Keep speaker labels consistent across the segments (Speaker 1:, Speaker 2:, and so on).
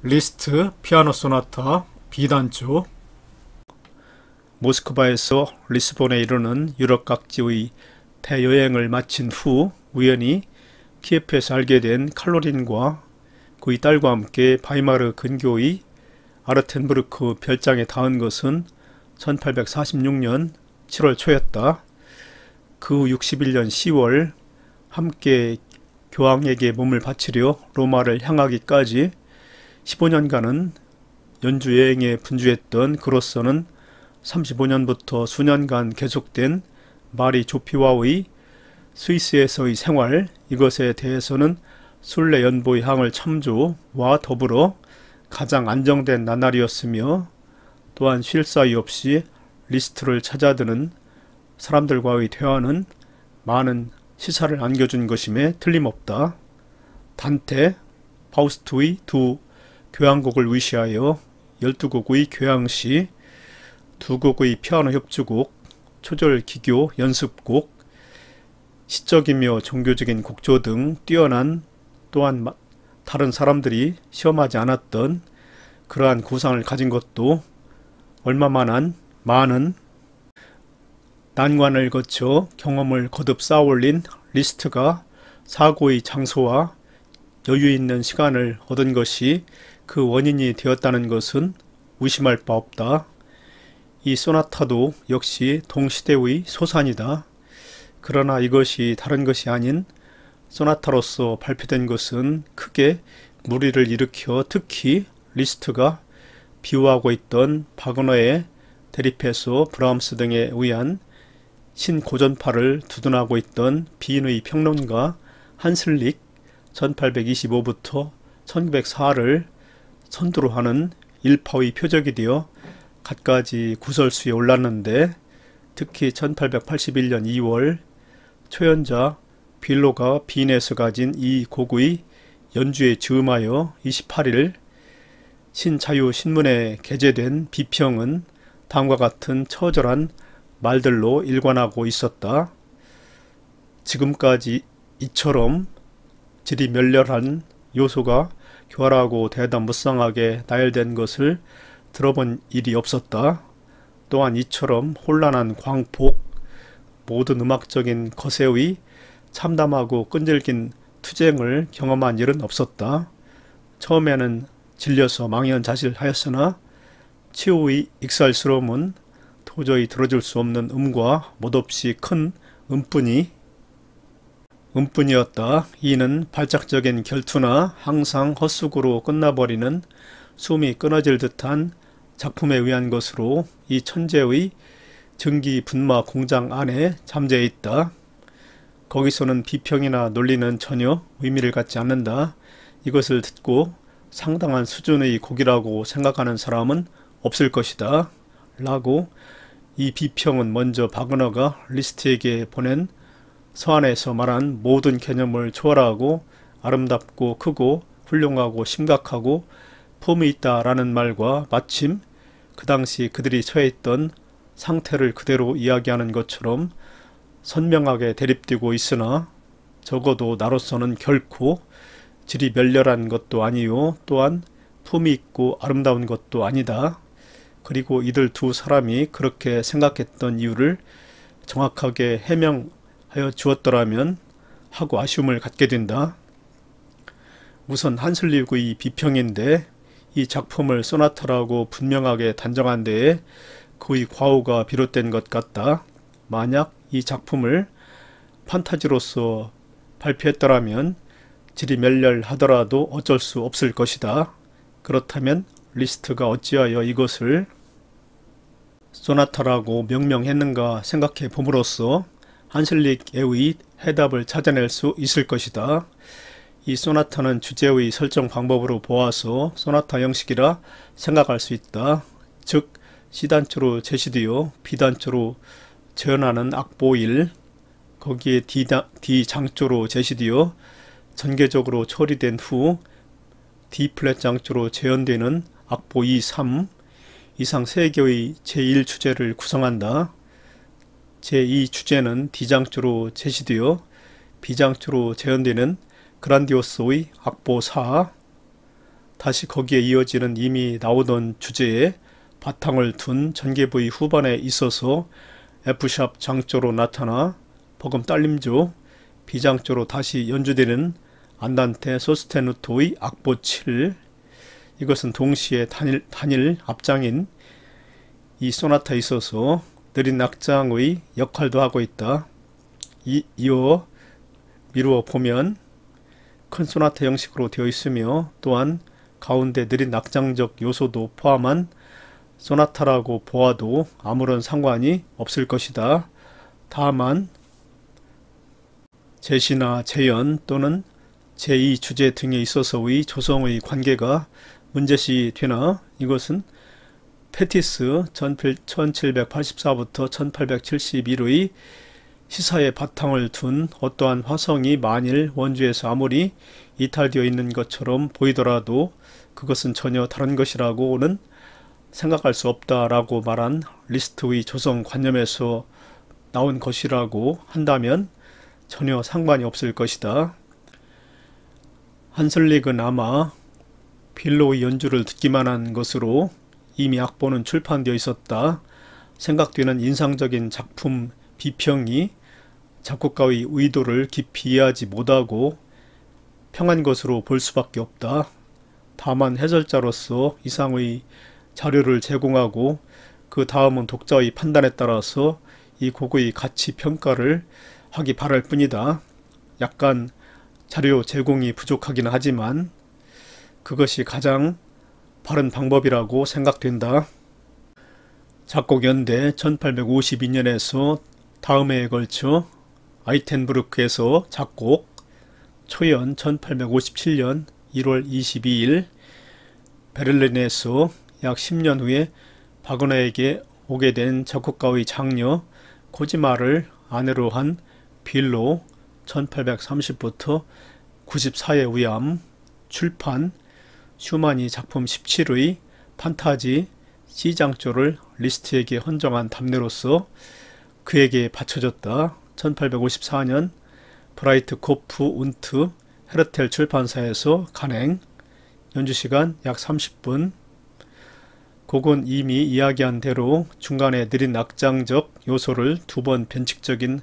Speaker 1: 리스트 피아노 소나타 B단조. 모스크바에서 리스본에 이르는 유럽 각지의 대여행을 마친 후 우연히 키예프에서 알게 된 칼로린과 그의 딸과 함께 바이마르 근교의 아르텐부르크 별장에 닿은 것은 1846년 7월 초였다. 그 후 61년 10월 함께 교황에게 몸을 바치려 로마를 향하기까지 15년간은 연주 여행에 분주했던 그로서는 35년부터 수년간 계속된 마리 조피와의 스위스에서의 생활, 이것에 대해서는 순례 연보의 항을 참조와 더불어 가장 안정된 나날이었으며, 또한 쉴 사이 없이 리스트를 찾아드는 사람들과의 대화는 많은 시사를 안겨준 것임에 틀림없다. 단테, 파우스트의 두 교향곡을 위시하여 12곡의 교향시, 2곡의 피아노 협주곡, 초절 기교 연습곡, 시적이며 종교적인 곡조 등 뛰어난, 또한 다른 사람들이 시험하지 않았던 그러한 구상을 가진 것도 얼마만한 많은 난관을 거쳐 경험을 거듭 쌓아올린 리스트가 사고의 장소와 여유 있는 시간을 얻은 것이 그 원인이 되었다는 것은 의심할 바 없다. 이 소나타도 역시 동시대의 소산이다. 그러나 이것이 다른 것이 아닌 소나타로서 발표된 것은 크게 물의를 일으켜 특히 리스트가 비호하고 있던 바그너의 대립해서 브라함스 등에 의한 신고전파를 두둔하고 있던 비인의 평론가 한슬릭 1825부터 1904를 선두로 하는 일파의 표적이 되어 갖가지 구설수에 올랐는데, 특히 1881년 2월 초연자 빌로가 빈에서 가진 이 곡의 연주에 즈음하여 28일 신자유신문에 게재된 비평은 다음과 같은 처절한 말들로 일관하고 있었다. 지금까지 이처럼 질이 멸렬한 요소가 교활하고 대담 무쌍하게 나열된 것을 들어본 일이 없었다. 또한 이처럼 혼란한 광폭, 모든 음악적인 거세의 참담하고 끈질긴 투쟁을 경험한 일은 없었다. 처음에는 질려서 망연자실하였으나 치우의 익살스러움은 도저히 들어줄 수 없는 음과 못없이 큰 음뿐이었다. 이는 발작적인 결투나 항상 헛수고로 끝나버리는 숨이 끊어질 듯한 작품에 의한 것으로 이 천재의 전기 분마 공장 안에 잠재해 있다. 거기서는 비평이나 논리는 전혀 의미를 갖지 않는다. 이것을 듣고 상당한 수준의 곡이라고 생각하는 사람은 없을 것이다. 라고 이 비평은 먼저 바그너가 리스트에게 보낸 서한에서 말한 모든 개념을 초월하고 아름답고 크고 훌륭하고 심각하고 품이 있다라는 말과 마침 그 당시 그들이 처해 있던 상태를 그대로 이야기하는 것처럼 선명하게 대립되고 있으나, 적어도 나로서는 결코 질이 멸렬한 것도 아니요 또한 품이 있고 아름다운 것도 아니다. 그리고 이들 두 사람이 그렇게 생각했던 이유를 정확하게 해명하여 주었더라면 하고 아쉬움을 갖게 된다. 우선 한슬릭의 비평인데, 이 작품을 소나타라고 분명하게 단정한 데에 그의 과오가 비롯된 것 같다. 만약 이 작품을 판타지로서 발표했더라면 질이 멸렬하더라도 어쩔 수 없을 것이다. 그렇다면 리스트가 어찌하여 이것을 소나타라고 명명했는가 생각해 봄으로써 한슬릭의 해답을 찾아낼 수 있을 것이다. 이 소나타는 주제의 설정 방법으로 보아서 소나타 형식이라 생각할 수 있다. 즉 C단조로 제시되어 B단조로 재현하는 악보 1, 거기에 D장조로 제시되어 전개적으로 처리된 후 D플랫 장조로 재현되는 악보 2, 3 이상 3개의 제1주제를 구성한다. 제2주제는 D장조로 제시되어 B장조로 재현되는 그란디오스의 악보 4, 다시 거기에 이어지는 이미 나오던 주제에 바탕을 둔 전개부의 후반에 있어서 F샵 장조로 나타나 버금 딸림조, B장조로 다시 연주되는 안단테 소스테누토의 악보 7. 이것은 동시에 단일 앞장인 이 소나타에 있어서 느린 악장의 역할도 하고 있다. 이어 미루어 보면 큰 소나타 형식으로 되어 있으며 또한 가운데 느린 악장적 요소도 포함한 소나타라고 보아도 아무런 상관이 없을 것이다. 다만 제시나 재연 또는 제2주제 등에 있어서의 조성의 관계가 문제시 되나 이것은 페티스 1784부터 1871의 시사의 바탕을 둔 어떠한 화성이 만일 원주에서 아무리 이탈되어 있는 것처럼 보이더라도 그것은 전혀 다른 것이라고는 생각할 수 없다라고 말한 리스트의 조성 관념에서 나온 것이라고 한다면 전혀 상관이 없을 것이다. 한슬릭은 아마 빌로의 연주를 듣기만 한 것으로 이미 악보는 출판되어 있었다 생각되는 인상적인 작품 비평이 작곡가의 의도를 깊이 이해하지 못하고 평한 것으로 볼 수밖에 없다. 다만 해설자로서 이상의 자료를 제공하고 그 다음은 독자의 판단에 따라서 이 곡의 가치 평가를 하기 바랄 뿐이다. 약간 자료 제공이 부족하긴 하지만 그것이 가장 바른 방법이라고 생각된다. 작곡연대 1852년에서 다음 해에 걸쳐 아이텐부르크에서 작곡, 초연 1857년 1월 22일 베를린에서 약 10년 후에 바그너에게 오게 된 작곡가의 장녀 코지마를 아내로 한 빌로 1830부터 94의 위암 출판 슈만이 작품 17의 판타지 C장조를 리스트에게 헌정한 답례로서 그에게 바쳐졌다. 1854년 브라이트코프 운트 헤르텔 출판사에서 간행 연주시간 약 30분 곡은 이미 이야기한 대로 중간에 느린 악장적 요소를 두 번 변칙적인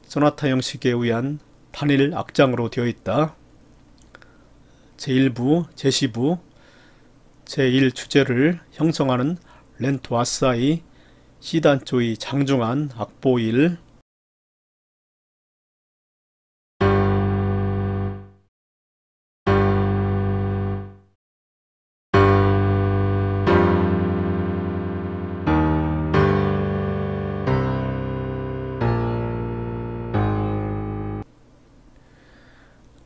Speaker 1: 소나타 형식에 의한 단일 악장으로 되어 있다. 제1부, 제10부, 제1주제를 형성하는 렌토아사의 C단조의 장중한 악보 1,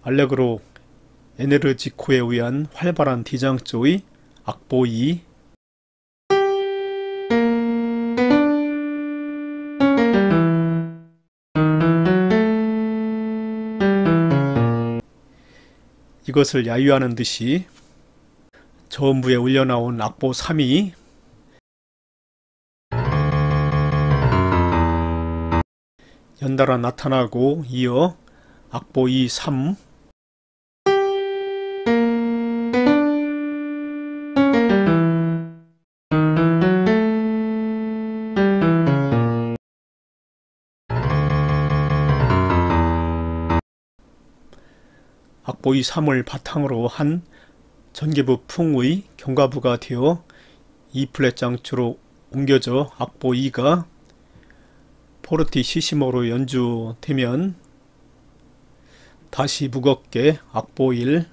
Speaker 1: 알레그로 에네르지코에 의한 활발한 D장조의 악보 2, 이것을 야유하는 듯이 저음부에 울려나온 악보 3이 연달아 나타나고 이어 악보 2, 3, 악보 2, 3을 바탕으로 한 전개부 풍의 경가부가 되어 E플랫 장조로 옮겨져 악보 2가 포르티시시모로 연주되면 다시 무겁게 악보 1,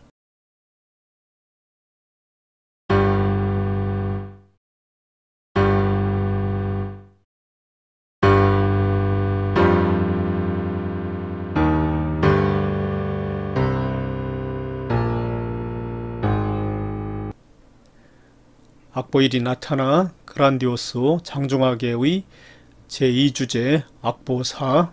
Speaker 1: 악보 1이 나타나 그란디오스 장중하게의 제2주제 악보 4,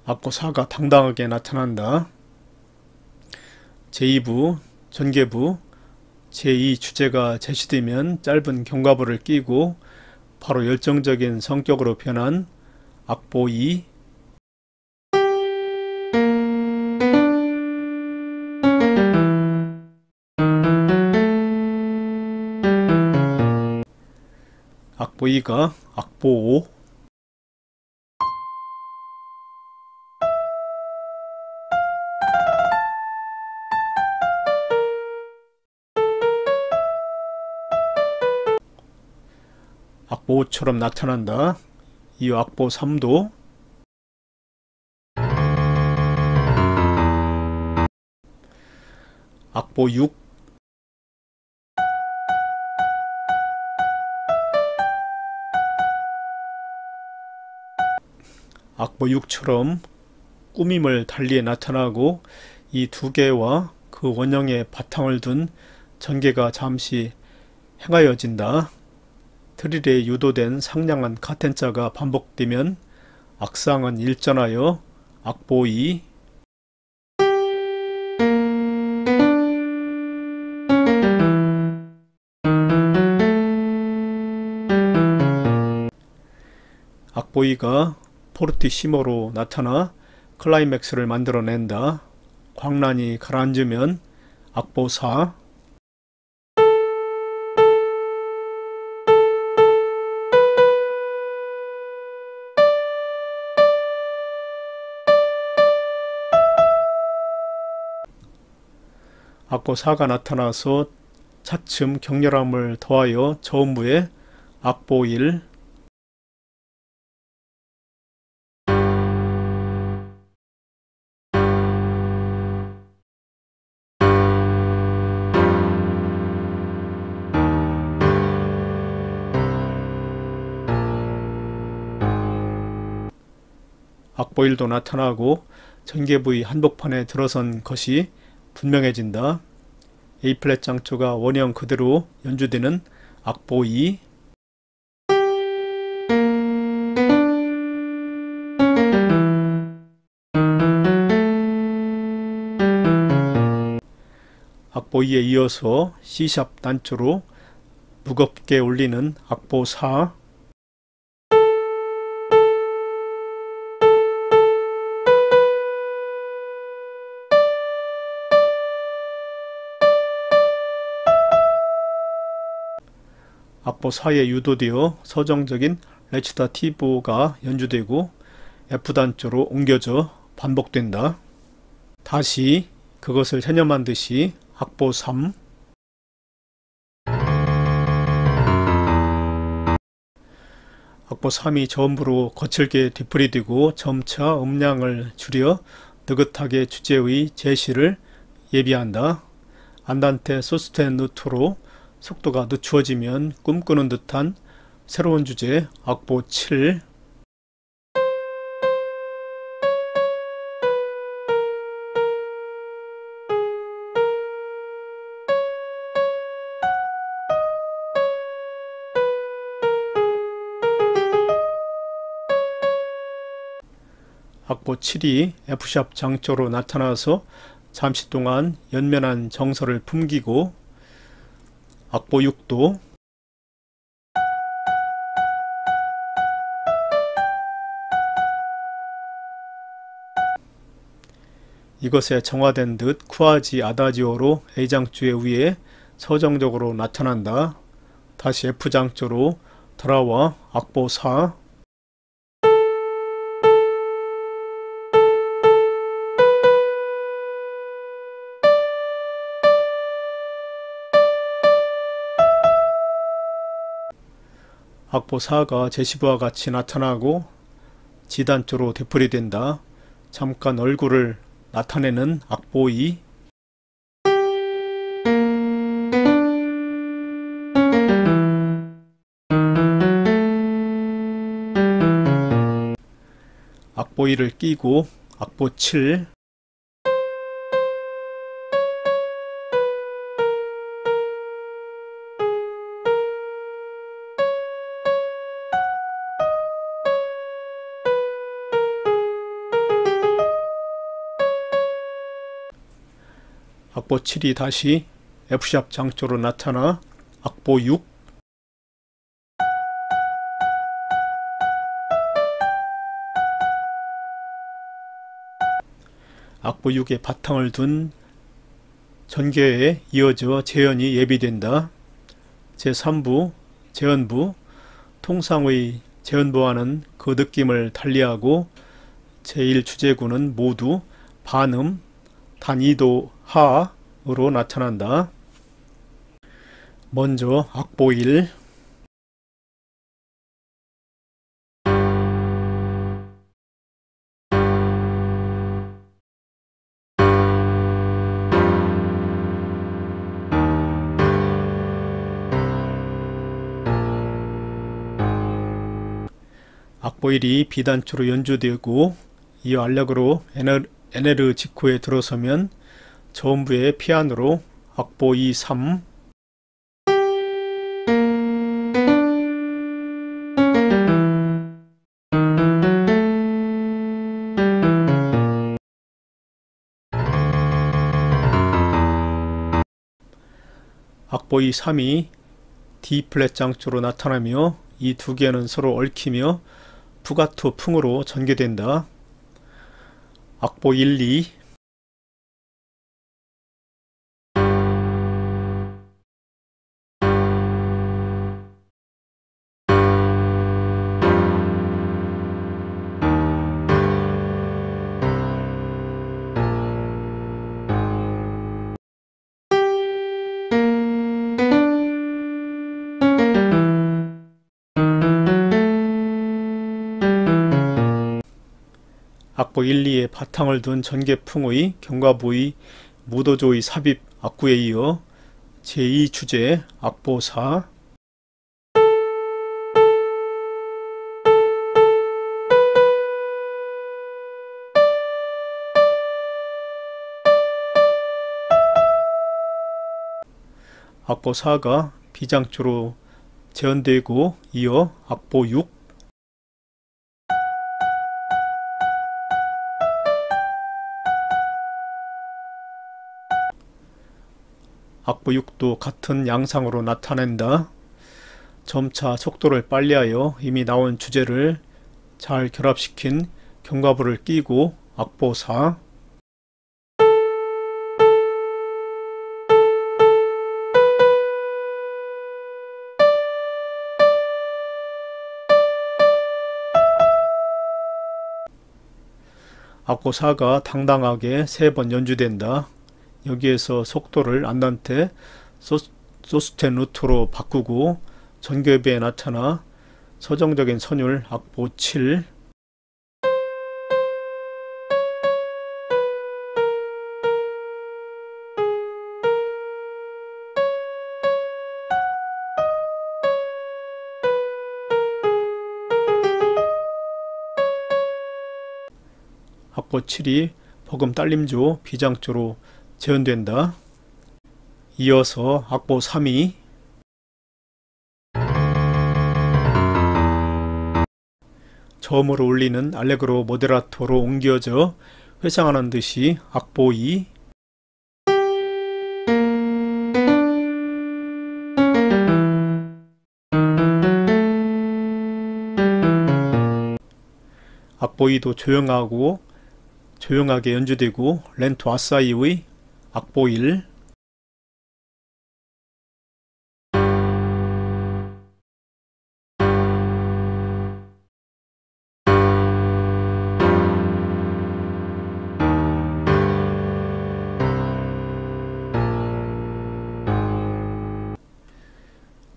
Speaker 1: 악보 4가 당당하게 나타난다. 제2부 전개부 제2 주제가 제시되면 짧은 경과부를 끼고 바로 열정적인 성격으로 변한 악보 2, 악보 2가 악보 5, 악보 5처럼 나타난다. 이 악보 3도, 악보 6, 악보 6처럼 꾸밈을 달리에 나타나고 이 두 개와 그 원형의 바탕을 둔 전개가 잠시 행하여진다. 드릴에 유도된 상냥한 카텐자가 반복되면 악상은 일전하여 악보 2, 악보 2가 포르티시모로 나타나 클라이맥스를 만들어낸다. 광란이 가라앉으면 악보 4, 악보 4가 나타나서 차츰 격렬함을 더하여 저음부에 악보 1, 악보 1도 나타나고 전개부의 한복판에 들어선 것이 분명해진다. A플랫 장조가 원형 그대로 연주되는 악보 2, 악보 2에 이어서 C샵 단조로 무겁게 울리는 악보 4, 악보 4에 유도되어 서정적인 레치타티보가 연주되고 F단조로 옮겨져 반복된다. 다시 그것을 체념한 듯이 악보 3, 악보 3이 저음부로 거칠게 되풀이되고 점차 음량을 줄여 느긋하게 주제의 제시를 예비한다. 안단테 소스테누토로 속도가 늦추어지면 꿈꾸는 듯한 새로운 주제 악보 7, 악보 7이 F샵 장조로 나타나서 잠시 동안 연면한 정서를 풍기고 악보 6도 이것에 정화된 듯 쿠아지 아다지오로 A장조의 위에 서정적으로 나타난다. 다시 F장조로 돌아와 악보 4, 악보 4가 제시부와 같이 나타나고 G단조로 되풀이된다. 잠깐 얼굴을 나타내는 악보 2, 악보 2를 끼고 악보 7, 악보 7이 다시 F샵 장조로 나타나 악보 6. 악보 6의 바탕을 둔 전개에 이어져 재현이 예비된다. 제3부 재현부, 통상의 재현부와는 그 느낌을 달리하고 제1주제구는 모두 반음, 단위도 하으로 나타난다. 먼저 악보 1. 악보 1이 비단초로 연주되고 이어 알렉으로 에네르 직후에 들어서면 저음부의 피아노로 악보 2, 3. 악보 2, 3이 D 플랫 장조로 나타나며 이 두 개는 서로 얽히며 푸가토 풍으로 전개된다. 악보 1, 2. 악보 1, 2의 바탕을 둔 전개풍의 경과부의 무도조의 삽입 악구에 이어 제2주제 악보 4. 악보 4가 비장조로 재현되고 이어 악보 6. 악보 6도 같은 양상으로 나타낸다. 점차 속도를 빨리하여 이미 나온 주제를 잘 결합시킨 경과부를 끼고 악보 4. 악보 4가 당당하게 3번 연주된다. 여기에서 속도를 안단테 소스테누트로 바꾸고 전개부에 나타나 서정적인 선율 악보 7. 악보 7이 버금 딸림조 비장조로 재현된다. 이어서 악보 3이 저음으로 울리는 알레그로 모데라토로 옮겨져 회상하는 듯이 악보 2. 악보 2도 조용하게 연주되고 렌토 아사이의 악보 1.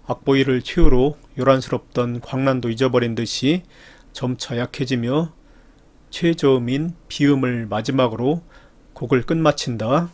Speaker 1: 악보 1을 최후로 요란스럽던 광란도 잊어버린 듯이 점차 약해지며 최저음인 비음을 마지막으로 곡을 끝마친다.